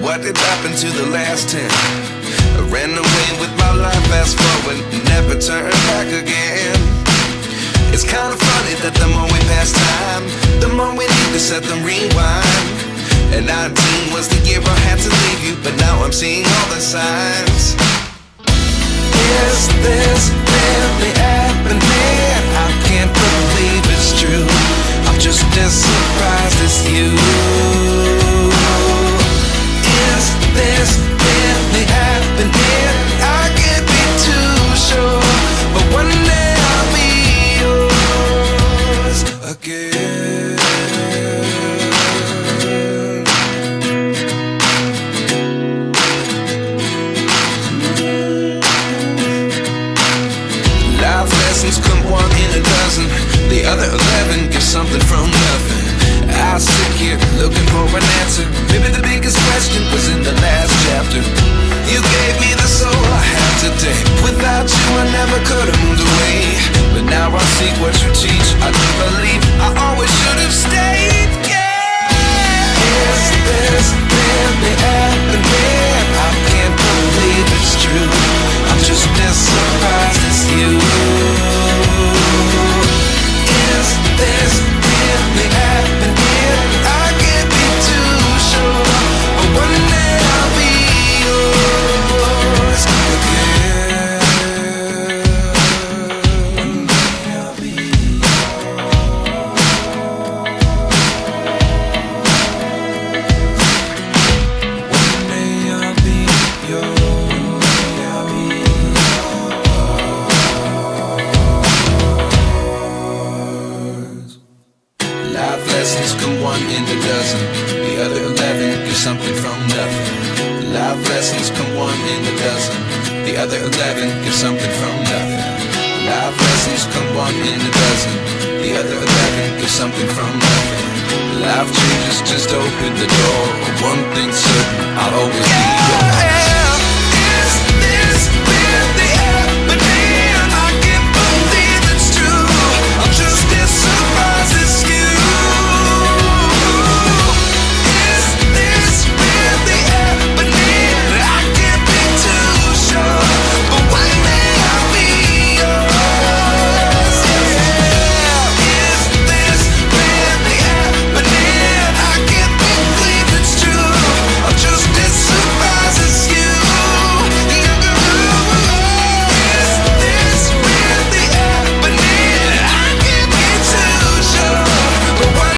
what did happen to the last 10? I ran away with my life, fast forward, never turn back again. It's kinda funny that the more we pass time, the more we need to set the rewind. And 19 was the year I had to leave you, but now I'm seeing all the signs. Is this really happening? I can't believe it's true. I'm just as surprised as you. Is this really happening? I can't be too sure, but one day I'll be yours again. Life lessons come one in a dozen. The other 11 give something from nothing. I sit here looking for an answer. Maybe the biggest question was in the last chapter. You gave me the soul I have today. Without you I never could have moved away. But now I see what you teach. I do believe I always should have stayed. Yeah. Is this really happening? I can't believe it's true. I'm just as surprised as you. Is this really happening? I can't be too sure, but one day I'll be yours again. One day I'll be One day I'll be yours. Life lessons come one in a dozen. The other 11 give something from nothing. Life lessons come one in a dozen. The other 11 give something from nothing. Life lessons come one in a dozen. The other 11 give something from nothing. Life changes just open the door. One thing's certain, I'll always be